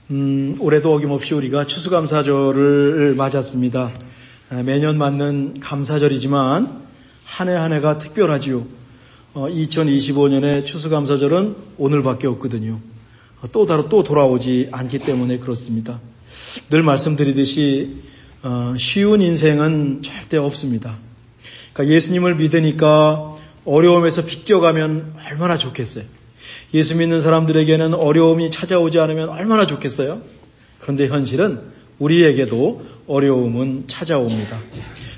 올해도 어김없이 우리가 추수감사절을 맞았습니다. 매년 맞는 감사절이지만 한 해 한 해가 특별하지요. 2025년의 추수감사절은 오늘밖에 없거든요. 또 돌아오지 않기 때문에 그렇습니다. 늘 말씀드리듯이 쉬운 인생은 절대 없습니다. 그러니까 예수님을 믿으니까 어려움에서 비껴가면 얼마나 좋겠어요. 예수 믿는 사람들에게는 어려움이 찾아오지 않으면 얼마나 좋겠어요. 그런데 현실은 우리에게도 어려움은 찾아옵니다.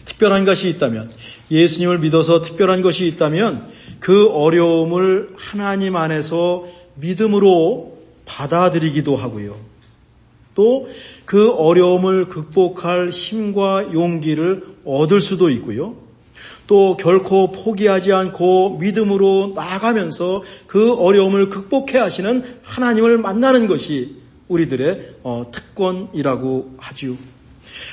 특별한 것이 있다면, 예수님을 믿어서 특별한 것이 있다면 그 어려움을 하나님 안에서 믿음으로 받아들이기도 하고요. 또 그 어려움을 극복할 힘과 용기를 얻을 수도 있고요. 또 결코 포기하지 않고 믿음으로 나아가면서 그 어려움을 극복해 하시는 하나님을 만나는 것이 우리들의 특권이라고 하지요.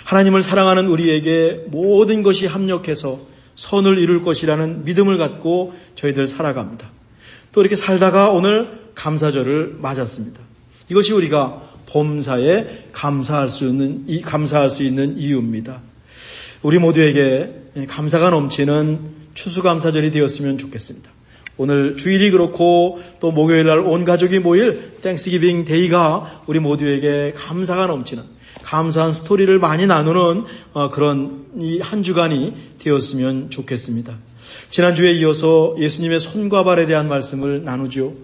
하나님을 사랑하는 우리에게 모든 것이 합력해서 선을 이룰 것이라는 믿음을 갖고 저희들 살아갑니다. 또 이렇게 살다가 오늘 감사절을 맞았습니다. 이것이 우리가 범사에 감사할 수 있는 이유입니다. 우리 모두에게 감사가 넘치는 추수감사절이 되었으면 좋겠습니다. 오늘 주일이 그렇고 또 목요일날 온 가족이 모일 땡스기빙 데이가 우리 모두에게 감사가 넘치는, 감사한 스토리를 많이 나누는 그런 이 한 주간이 되었으면 좋겠습니다. 지난주에 이어서 예수님의 손과 발에 대한 말씀을 나누죠.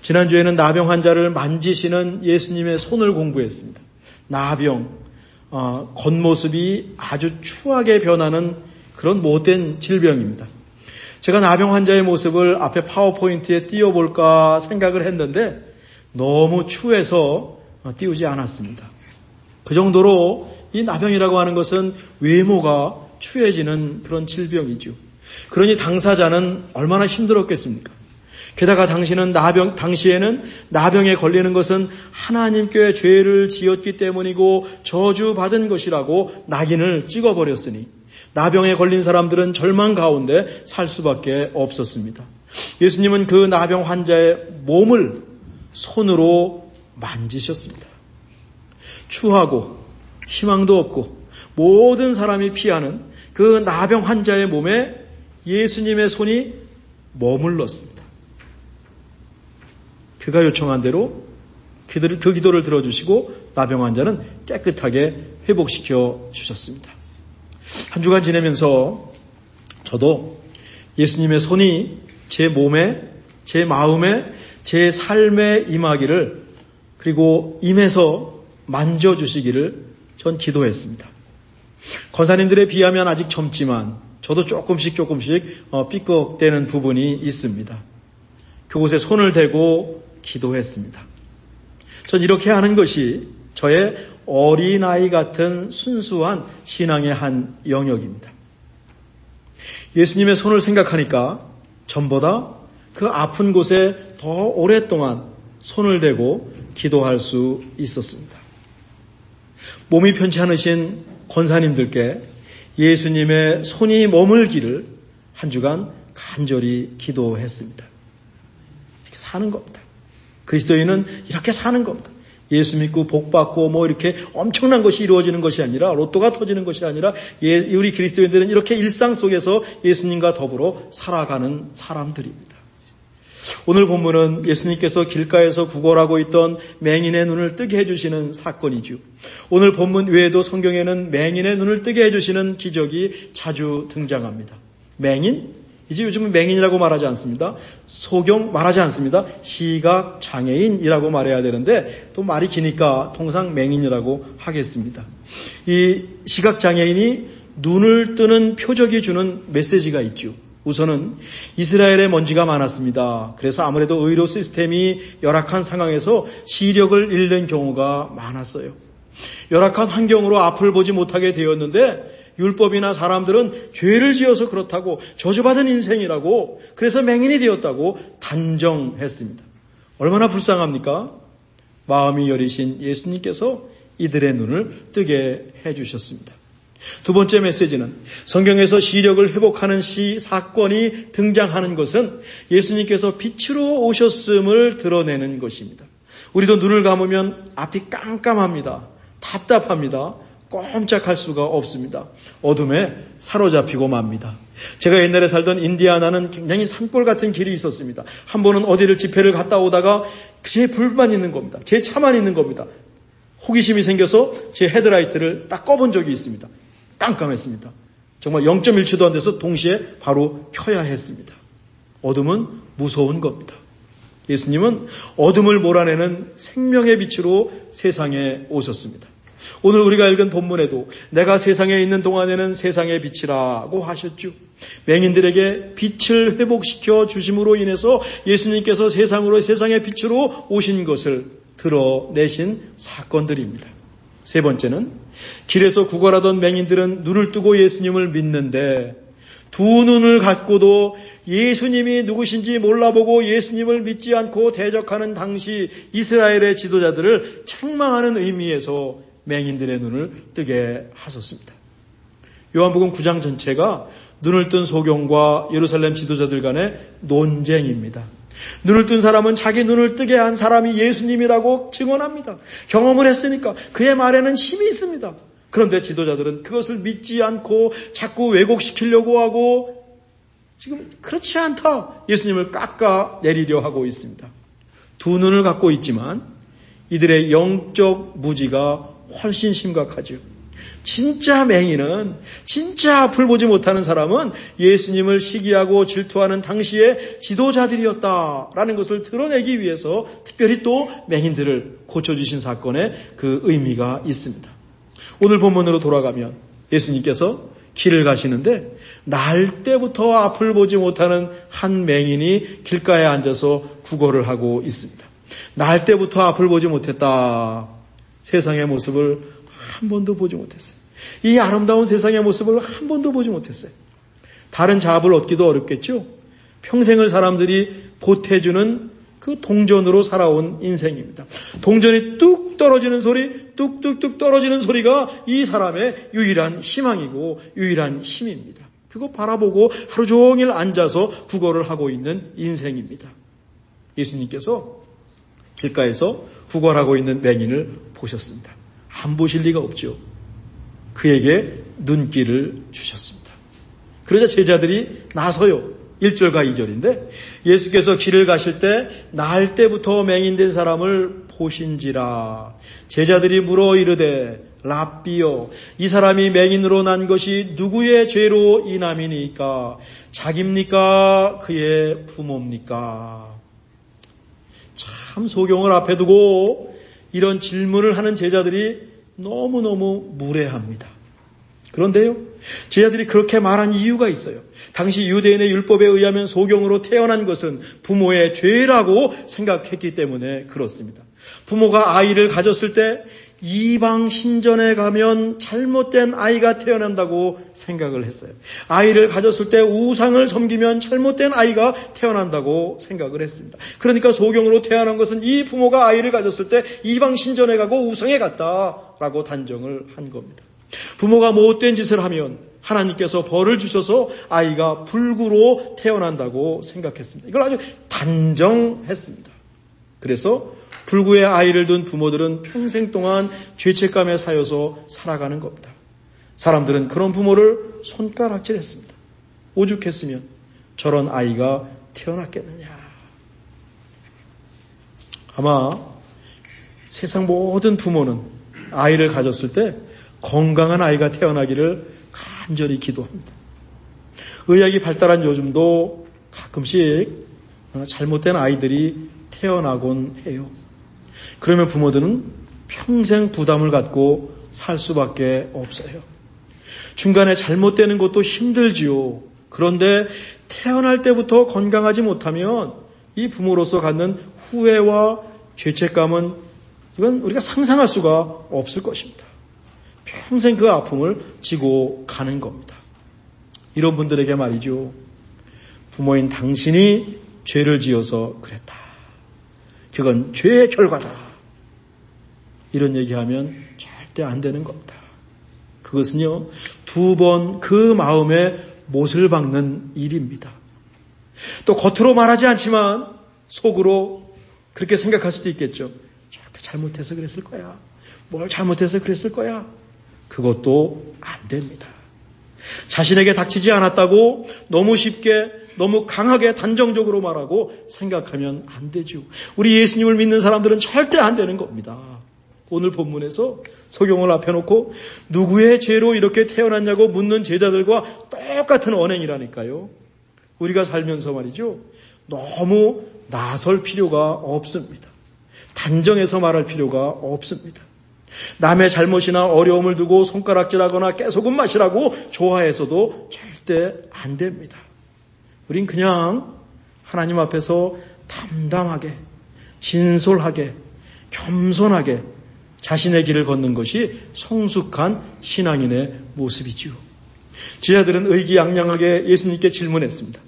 지난주에는 나병 환자를 만지시는 예수님의 손을 공부했습니다. 나병, 겉모습이 아주 추하게 변하는 그런 못된 질병입니다. 제가 나병 환자의 모습을 앞에 파워포인트에 띄워볼까 생각을 했는데 너무 추해서 띄우지 않았습니다. 그 정도로 이 나병이라고 하는 것은 외모가 추해지는 그런 질병이죠. 그러니 당사자는 얼마나 힘들었겠습니까? 게다가 당시에는 나병에 걸리는 것은 하나님께 죄를 지었기 때문이고 저주받은 것이라고 낙인을 찍어버렸으니 나병에 걸린 사람들은 절망 가운데 살 수밖에 없었습니다. 예수님은 그 나병 환자의 몸을 손으로 만지셨습니다. 추하고 희망도 없고 모든 사람이 피하는 그 나병 환자의 몸에 예수님의 손이 머물렀습니다. 그가 요청한 대로 그 기도를 들어주시고 나병 환자는 깨끗하게 회복시켜 주셨습니다. 한 주간 지내면서 저도 예수님의 손이 제 몸에, 제 마음에, 제 삶에 임하기를, 그리고 임해서 만져주시기를 전 기도했습니다. 권사님들에 비하면 아직 젊지만 저도 조금씩 삐걱대는 부분이 있습니다. 그곳에 손을 대고 기도했습니다. 전 이렇게 하는 것이 저의 어린아이 같은 순수한 신앙의 한 영역입니다. 예수님의 손을 생각하니까 전보다 그 아픈 곳에 더 오랫동안 손을 대고 기도할 수 있었습니다. 몸이 편치 않으신 권사님들께 예수님의 손이 머물기를 한 주간 간절히 기도했습니다. 이렇게 사는 겁니다. 그리스도인은 이렇게 사는 겁니다. 예수 믿고 복 받고 이렇게 엄청난 것이 이루어지는 것이 아니라, 로또가 터지는 것이 아니라, 우리 그리스도인들은 이렇게 일상 속에서 예수님과 더불어 살아가는 사람들입니다. 오늘 본문은 예수님께서 길가에서 구걸하고 있던 맹인의 눈을 뜨게 해주시는 사건이죠. 오늘 본문 외에도 성경에는 맹인의 눈을 뜨게 해주시는 기적이 자주 등장합니다. 맹인? 이제 요즘은 맹인이라고 말하지 않습니다. 소경 말하지 않습니다. 시각장애인이라고 말해야 되는데 또 말이 기니까 통상 맹인이라고 하겠습니다. 이 시각장애인이 눈을 뜨는 표적이 주는 메시지가 있죠. 우선은 이스라엘에 먼지가 많았습니다. 그래서 아무래도 의료 시스템이 열악한 상황에서 시력을 잃는 경우가 많았어요. 열악한 환경으로 앞을 보지 못하게 되었는데 율법이나 사람들은 죄를 지어서 그렇다고, 저주받은 인생이라고, 그래서 맹인이 되었다고 단정했습니다. 얼마나 불쌍합니까? 마음이 여리신 예수님께서 이들의 눈을 뜨게 해주셨습니다. 두 번째 메시지는 성경에서 시력을 회복하는 사건이 등장하는 것은 예수님께서 빛으로 오셨음을 드러내는 것입니다. 우리도 눈을 감으면 앞이 깜깜합니다. 답답합니다. 꼼짝할 수가 없습니다. 어둠에 사로잡히고 맙니다. 제가 옛날에 살던 인디아나는 굉장히 산골 같은 길이 있었습니다. 한 번은 어디를 집회를 갔다 오다가 제 불만 있는 겁니다. 제 차만 있는 겁니다. 호기심이 생겨서 제 헤드라이트를 딱 꺼본 적이 있습니다. 깜깜했습니다. 정말 0.1초도 안 돼서 동시에 바로 켜야 했습니다. 어둠은 무서운 겁니다. 예수님은 어둠을 몰아내는 생명의 빛으로 세상에 오셨습니다. 오늘 우리가 읽은 본문에도 내가 세상에 있는 동안에는 세상의 빛이라고 하셨죠. 맹인들에게 빛을 회복시켜 주심으로 인해서 예수님께서 세상의 빛으로 오신 것을 드러내신 사건들입니다. 세 번째는 길에서 구걸하던 맹인들은 눈을 뜨고 예수님을 믿는데 두 눈을 갖고도 예수님이 누구신지 몰라보고 예수님을 믿지 않고 대적하는 당시 이스라엘의 지도자들을 책망하는 의미에서 맹인들의 눈을 뜨게 하셨습니다. 요한복음 9장 전체가 눈을 뜬 소경과 예루살렘 지도자들 간의 논쟁입니다. 눈을 뜬 사람은 자기 눈을 뜨게 한 사람이 예수님이라고 증언합니다. 경험을 했으니까 그의 말에는 힘이 있습니다. 그런데 지도자들은 그것을 믿지 않고 자꾸 왜곡시키려고 하고 지금 그렇지 않다. 예수님을 깎아내리려 하고 있습니다. 두 눈을 갖고 있지만 이들의 영적 무지가 훨씬 심각하죠. 진짜 맹인은, 진짜 앞을 보지 못하는 사람은 예수님을 시기하고 질투하는 당시의 지도자들이었다라는 것을 드러내기 위해서 특별히 또 맹인들을 고쳐주신 사건에 그 의미가 있습니다. 오늘 본문으로 돌아가면 예수님께서 길을 가시는데 날 때부터 앞을 보지 못하는 한 맹인이 길가에 앉아서 구걸을 하고 있습니다. 날 때부터 앞을 보지 못했다. 세상의 모습을 한 번도 보지 못했어요. 이 아름다운 세상의 모습을 한 번도 보지 못했어요. 다른 잡을 얻기도 어렵겠죠. 평생을 사람들이 보태주는 그 동전으로 살아온 인생입니다. 동전이 뚝 떨어지는 소리, 뚝뚝뚝 떨어지는 소리가 이 사람의 유일한 희망이고 유일한 힘입니다. 그거 바라보고 하루 종일 앉아서 구걸을 하고 있는 인생입니다. 예수님께서 길가에서 구걸하고 있는 맹인을 보셨습니다. 안 보실 리가 없죠. 그에게 눈길을 주셨습니다. 그러자 제자들이 나서요. 1절과 2절인데 예수께서 길을 가실 때 날 때부터 맹인된 사람을 보신지라. 제자들이 물어 이르되 랍비여 이 사람이 맹인으로 난 것이 누구의 죄로 인함이니까? 자기입니까? 그의 부모입니까? 참 소경을 앞에 두고 이런 질문을 하는 제자들이 너무너무 무례합니다. 그런데요, 제자들이 그렇게 말한 이유가 있어요. 당시 유대인의 율법에 의하면 소경으로 태어난 것은 부모의 죄라고 생각했기 때문에 그렇습니다. 부모가 아이를 가졌을 때 이방 신전에 가면 잘못된 아이가 태어난다고 생각을 했어요. 아이를 가졌을 때 우상을 섬기면 잘못된 아이가 태어난다고 생각을 했습니다. 그러니까 소경으로 태어난 것은 이 부모가 아이를 가졌을 때 이방 신전에 가고 우상에 갔다라고 단정을 한 겁니다. 부모가 못된 짓을 하면 하나님께서 벌을 주셔서 아이가 불구로 태어난다고 생각했습니다. 이걸 아주 단정했습니다. 그래서 불구의 아이를 둔 부모들은 평생 동안 죄책감에 사여서 살아가는 겁니다. 사람들은 그런 부모를 손가락질했습니다. 오죽했으면 저런 아이가 태어났겠느냐. 아마 세상 모든 부모는 아이를 가졌을 때 건강한 아이가 태어나기를 간절히 기도합니다. 의학이 발달한 요즘도 가끔씩 잘못된 아이들이 태어나곤 해요. 그러면 부모들은 평생 부담을 갖고 살 수밖에 없어요. 중간에 잘못되는 것도 힘들지요. 그런데 태어날 때부터 건강하지 못하면 이 부모로서 갖는 후회와 죄책감은 이건 우리가 상상할 수가 없을 것입니다. 평생 그 아픔을 지고 가는 겁니다. 이런 분들에게 말이죠. 부모인 당신이 죄를 지어서 그랬다. 그건 죄의 결과다. 이런 얘기하면 절대 안 되는 겁니다. 그것은요, 두 번 그 마음에 못을 박는 일입니다. 또 겉으로 말하지 않지만 속으로 그렇게 생각할 수도 있겠죠. 잘못해서 그랬을 거야. 뭘 잘못해서 그랬을 거야. 그것도 안 됩니다. 자신에게 닥치지 않았다고 너무 쉽게 너무 강하게 단정적으로 말하고 생각하면 안 되죠. 우리 예수님을 믿는 사람들은 절대 안 되는 겁니다. 오늘 본문에서 소경을 앞에 놓고 누구의 죄로 이렇게 태어났냐고 묻는 제자들과 똑같은 언행이라니까요. 우리가 살면서 말이죠. 너무 나설 필요가 없습니다. 단정해서 말할 필요가 없습니다. 남의 잘못이나 어려움을 두고 손가락질하거나 깨소금 마시라고 좋아해서도 절대 안 됩니다. 우린 그냥 하나님 앞에서 담담하게, 진솔하게, 겸손하게 자신의 길을 걷는 것이 성숙한 신앙인의 모습이지요. 제자들은 의기양양하게 예수님께 질문했습니다.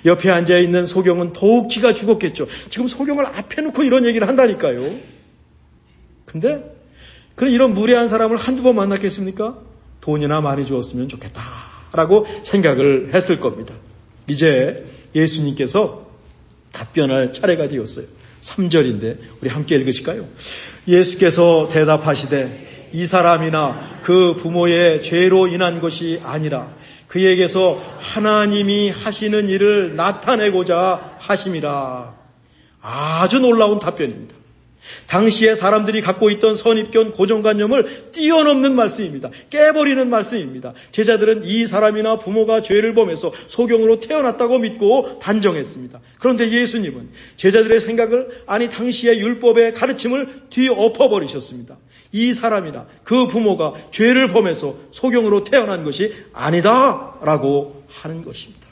옆에 앉아있는 소경은 더욱 기가 죽었겠죠. 지금 소경을 앞에 놓고 이런 얘기를 한다니까요. 근데 이런 무례한 사람을 한두 번 만났겠습니까? 돈이나 많이 주었으면 좋겠다라고 생각을 했을 겁니다. 이제 예수님께서 답변할 차례가 되었어요. 3절인데 우리 함께 읽으실까요? 예수께서 대답하시되 이 사람이나 그 부모의 죄로 인한 것이 아니라 그에게서 하나님이 하시는 일을 나타내고자 하심이라. 아주 놀라운 답변입니다. 당시에 사람들이 갖고 있던 선입견 고정관념을 뛰어넘는 말씀입니다. 깨버리는 말씀입니다. 제자들은 이 사람이나 부모가 죄를 범해서 소경으로 태어났다고 믿고 단정했습니다. 그런데 예수님은 제자들의 생각을 아니 당시의 율법의 가르침을 뒤엎어버리셨습니다. 이 사람이나 그 부모가 죄를 범해서 소경으로 태어난 것이 아니다라고 하는 것입니다.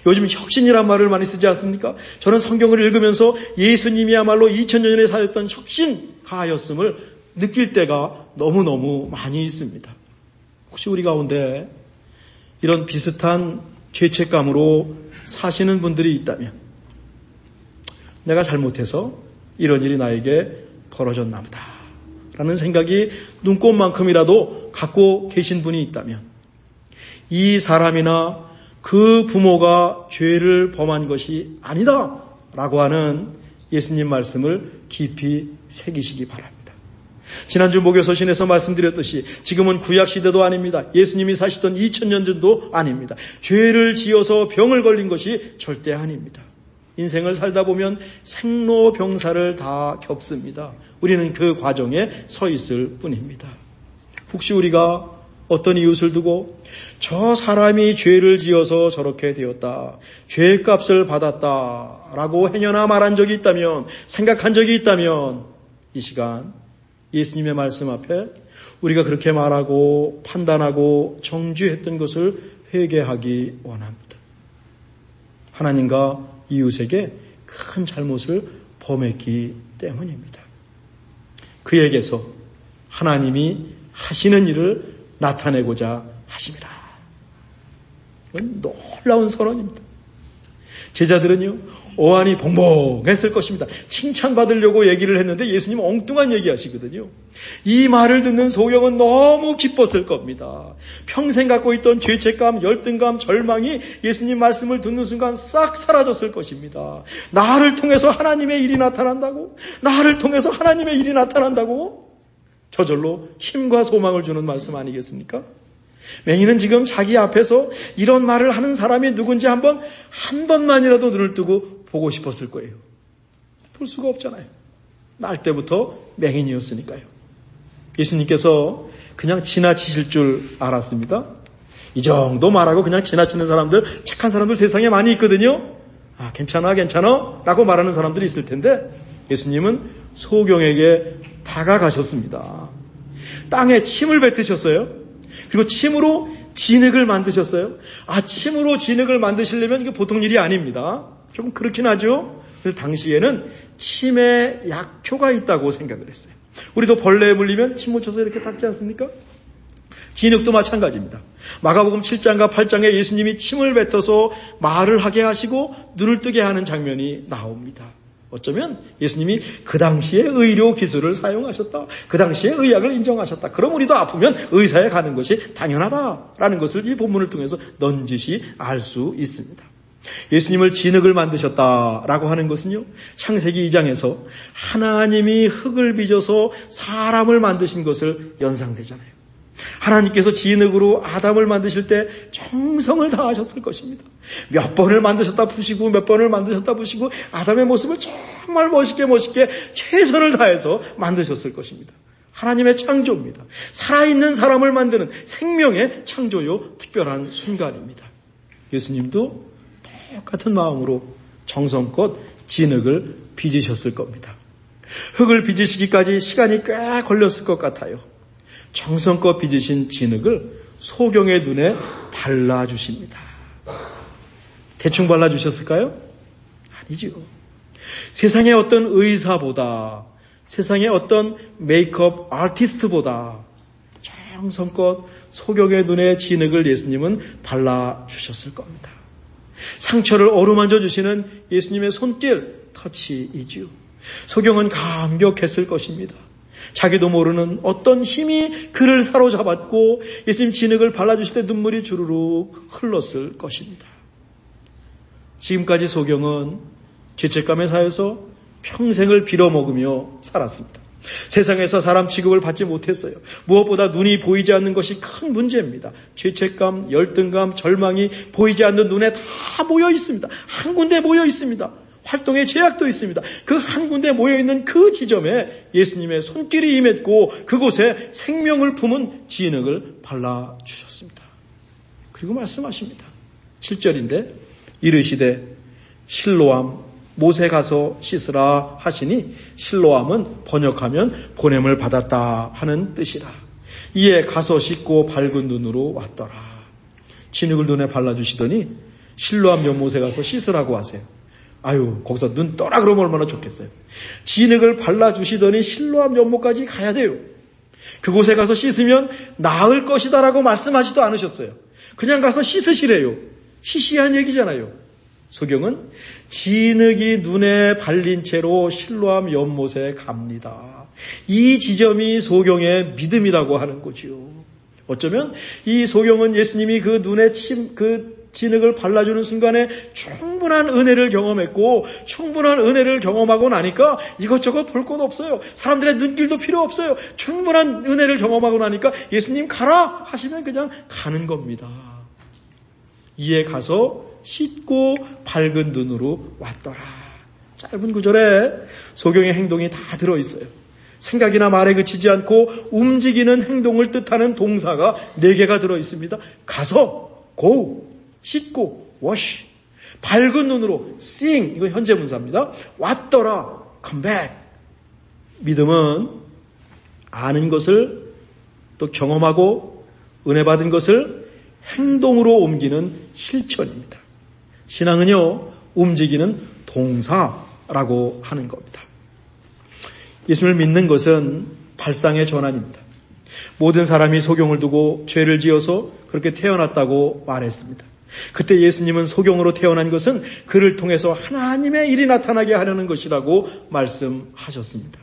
요즘 혁신이란 말을 많이 쓰지 않습니까? 저는 성경을 읽으면서 예수님이야말로 2000년 전에 사셨던 혁신가였음을 느낄 때가 너무너무 많이 있습니다. 혹시 우리 가운데 이런 비슷한 죄책감으로 사시는 분들이 있다면 내가 잘못해서 이런 일이 나에게 벌어졌나 보다 라는 생각이 눈꼽만큼이라도 갖고 계신 분이 있다면 이 사람이나 그 부모가 죄를 범한 것이 아니다 라고 하는 예수님 말씀을 깊이 새기시기 바랍니다. 지난주 목요서신에서 말씀드렸듯이 지금은 구약시대도 아닙니다. 예수님이 사시던 2000년 전도 아닙니다. 죄를 지어서 병을 걸린 것이 절대 아닙니다. 인생을 살다 보면 생로병사를 다 겪습니다. 우리는 그 과정에 서 있을 뿐입니다. 혹시 우리가 어떤 이웃을 두고 저 사람이 죄를 지어서 저렇게 되었다, 죄값을 받았다라고 행여나 말한 적이 있다면, 생각한 적이 있다면 이 시간 예수님의 말씀 앞에 우리가 그렇게 말하고 판단하고 정죄했던 것을 회개하기 원합니다. 하나님과 이웃에게 큰 잘못을 범했기 때문입니다. 그에게서 하나님이 하시는 일을 나타내고자 하십니다. 이건 놀라운 선언입니다. 제자들은요, 어안이 봉봉했을 것입니다. 칭찬받으려고 얘기를 했는데 예수님 엉뚱한 얘기하시거든요. 이 말을 듣는 소경은 너무 기뻤을 겁니다. 평생 갖고 있던 죄책감, 열등감, 절망이 예수님 말씀을 듣는 순간 싹 사라졌을 것입니다. 나를 통해서 하나님의 일이 나타난다고? 나를 통해서 하나님의 일이 나타난다고? 저절로 힘과 소망을 주는 말씀 아니겠습니까? 맹인은 지금 자기 앞에서 이런 말을 하는 사람이 누군지 한 번만이라도 눈을 뜨고 보고 싶었을 거예요. 볼 수가 없잖아요. 날 때부터 맹인이었으니까요. 예수님께서 그냥 지나치실 줄 알았습니다. 이 정도 말하고 그냥 지나치는 사람들, 착한 사람들 세상에 많이 있거든요. 아, 괜찮아 라고 말하는 사람들이 있을 텐데 예수님은 소경에게 다가가셨습니다. 땅에 침을 뱉으셨어요. 그리고 침으로 진흙을 만드셨어요. 아, 침으로 진흙을 만드시려면 이게 보통 일이 아닙니다. 조금 그렇긴 하죠. 그래서 당시에는 침에 약효가 있다고 생각을 했어요. 우리도 벌레에 물리면 침 묻혀서 이렇게 닦지 않습니까? 진흙도 마찬가지입니다. 마가복음 7장과 8장에 예수님이 침을 뱉어서 말을 하게 하시고 눈을 뜨게 하는 장면이 나옵니다. 어쩌면 예수님이 그 당시에 의료 기술을 사용하셨다. 그 당시에 의학을 인정하셨다. 그럼 우리도 아프면 의사에 가는 것이 당연하다라는 것을 이 본문을 통해서 넌지시 알 수 있습니다. 예수님을 진흙을 만드셨다라고 하는 것은요, 창세기 2장에서 하나님이 흙을 빚어서 사람을 만드신 것을 연상되잖아요. 하나님께서 진흙으로 아담을 만드실 때 정성을 다하셨을 것입니다. 몇 번을 만드셨다 푸시고 몇 번을 만드셨다 푸시고 아담의 모습을 정말 멋있게 최선을 다해서 만드셨을 것입니다. 하나님의 창조입니다. 살아있는 사람을 만드는 생명의 창조요 특별한 순간입니다. 예수님도 똑같은 마음으로 정성껏 진흙을 빚으셨을 겁니다. 흙을 빚으시기까지 시간이 꽤 걸렸을 것 같아요. 정성껏 빚으신 진흙을 소경의 눈에 발라주십니다. 대충 발라주셨을까요? 아니죠. 세상의 어떤 의사보다, 세상의 어떤 메이크업 아티스트보다 정성껏 소경의 눈에 진흙을 예수님은 발라주셨을 겁니다. 상처를 어루만져 주시는 예수님의 손길 터치이지요. 소경은 감격했을 것입니다. 자기도 모르는 어떤 힘이 그를 사로잡았고 예수님 진흙을 발라주실 때 눈물이 주르륵 흘렀을 것입니다. 지금까지 소경은 죄책감에 사여서 평생을 빌어먹으며 살았습니다. 세상에서 사람 취급을 받지 못했어요. 무엇보다 눈이 보이지 않는 것이 큰 문제입니다. 죄책감, 열등감, 절망이 보이지 않는 눈에 다 모여 있습니다. 한 군데 모여 있습니다. 활동의 제약도 있습니다. 그 한 군데 모여있는 그 지점에 예수님의 손길이 임했고 그곳에 생명을 품은 진흙을 발라주셨습니다. 그리고 말씀하십니다. 7절인데 이르시되 실로암 못에 가서 씻으라 하시니 실로암은 번역하면 보냄을 받았다 하는 뜻이라. 이에 가서 씻고 밝은 눈으로 왔더라. 진흙을 눈에 발라주시더니 실로암 연못에 가서 씻으라고 하세요. 아유, 거기서 눈 떠라 그러면 얼마나 좋겠어요. 진흙을 발라주시더니 실로암 연못까지 가야 돼요. 그곳에 가서 씻으면 나을 것이다라고 말씀하지도 않으셨어요. 그냥 가서 씻으시래요. 시시한 얘기잖아요. 소경은 진흙이 눈에 발린 채로 실로암 연못에 갑니다. 이 지점이 소경의 믿음이라고 하는 거지요. 어쩌면 이 소경은 예수님이 그 눈에 진흙을 발라주는 순간에 충분한 은혜를 경험했고 충분한 은혜를 경험하고 나니까 이것저것 볼 것 없어요. 사람들의 눈길도 필요 없어요. 충분한 은혜를 경험하고 나니까 예수님 가라 하시면 그냥 가는 겁니다. 이에 가서 씻고 밝은 눈으로 왔더라. 짧은 구절에 소경의 행동이 다 들어있어요. 생각이나 말에 그치지 않고 움직이는 행동을 뜻하는 동사가 4개가 들어있습니다. 가서, go, 씻고, wash, 밝은 눈으로, seeing, 이건 현재 분사입니다. 왔더라, come back. 믿음은 아는 것을 또 경험하고 은혜 받은 것을 행동으로 옮기는 실천입니다. 신앙은요, 움직이는 동사라고 하는 겁니다. 예수님을 믿는 것은 발상의 전환입니다. 모든 사람이 소경을 두고 죄를 지어서 그렇게 태어났다고 말했습니다. 그때 예수님은 소경으로 태어난 것은 그를 통해서 하나님의 일이 나타나게 하려는 것이라고 말씀하셨습니다.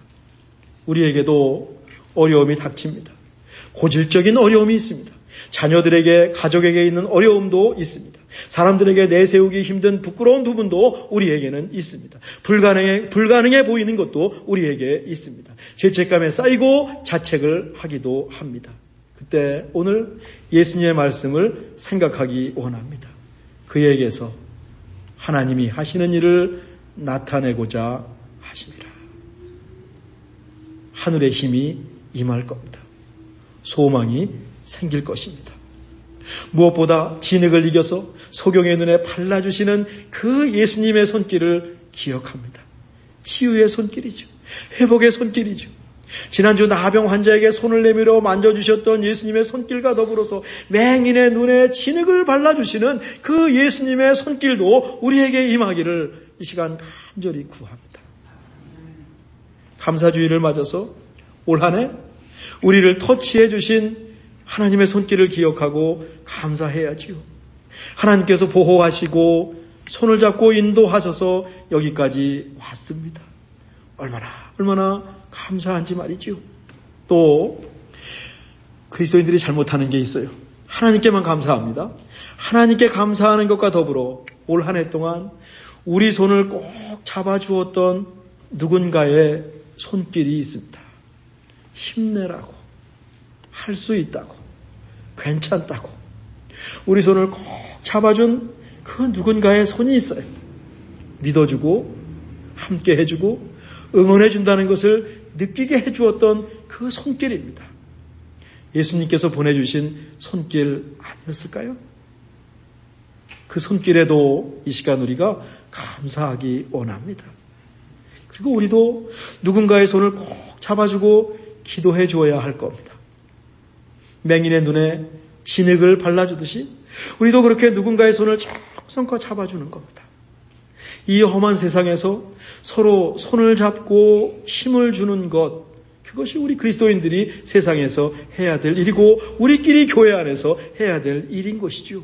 우리에게도 어려움이 닥칩니다. 고질적인 어려움이 있습니다. 자녀들에게, 가족에게 있는 어려움도 있습니다. 사람들에게 내세우기 힘든 부끄러운 부분도 우리에게는 있습니다. 불가능해 보이는 것도 우리에게 있습니다. 죄책감에 쌓이고 자책을 하기도 합니다. 그때 오늘 예수님의 말씀을 생각하기 원합니다. 그에게서 하나님이 하시는 일을 나타내고자 하십니다. 하늘의 힘이 임할 겁니다. 소망이 생길 것입니다. 무엇보다 진흙을 이겨서 소경의 눈에 발라주시는 그 예수님의 손길을 기억합니다. 치유의 손길이죠. 회복의 손길이죠. 지난주 나병 환자에게 손을 내밀어 만져주셨던 예수님의 손길과 더불어서 맹인의 눈에 진흙을 발라주시는 그 예수님의 손길도 우리에게 임하기를 이 시간 간절히 구합니다. 감사주의를 맞아서 올 한 해 우리를 터치해 주신 하나님의 손길을 기억하고 감사해야지요. 하나님께서 보호하시고 손을 잡고 인도하셔서 여기까지 왔습니다. 얼마나 감사한지 말이지요. 또 그리스도인들이 잘못하는 게 있어요. 하나님께만 감사합니다. 하나님께 감사하는 것과 더불어 올 한 해 동안 우리 손을 꼭 잡아주었던 누군가의 손길이 있습니다. 힘내라고, 할 수 있다고, 괜찮다고 우리 손을 꼭 잡아준 그 누군가의 손이 있어요. 믿어주고 함께 해주고 응원해준다는 것을 느끼게 해주었던 그 손길입니다. 예수님께서 보내주신 손길 아니었을까요? 그 손길에도 이 시간 우리가 감사하기 원합니다. 그리고 우리도 누군가의 손을 꼭 잡아주고 기도해 주어야 할 겁니다. 맹인의 눈에 진흙을 발라주듯이 우리도 그렇게 누군가의 손을 정성껏 잡아주는 겁니다. 이 험한 세상에서 서로 손을 잡고 힘을 주는 것, 그것이 우리 그리스도인들이 세상에서 해야 될 일이고 우리끼리 교회 안에서 해야 될 일인 것이죠.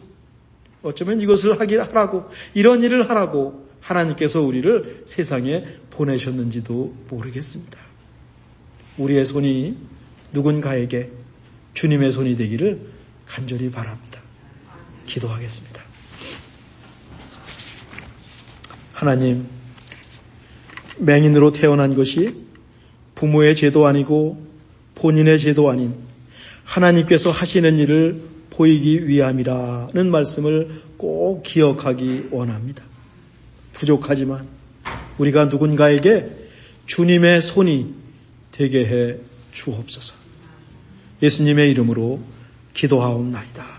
어쩌면 이것을 하라고, 이런 일을 하라고 하나님께서 우리를 세상에 보내셨는지도 모르겠습니다. 우리의 손이 누군가에게 주님의 손이 되기를 간절히 바랍니다. 기도하겠습니다. 하나님, 맹인으로 태어난 것이 부모의 죄도 아니고 본인의 죄도 아닌 하나님께서 하시는 일을 보이기 위함이라는 말씀을 꼭 기억하기 원합니다. 부족하지만 우리가 누군가에게 주님의 손이 되게 해 주옵소서. 예수님의 이름으로 기도하옵나이다.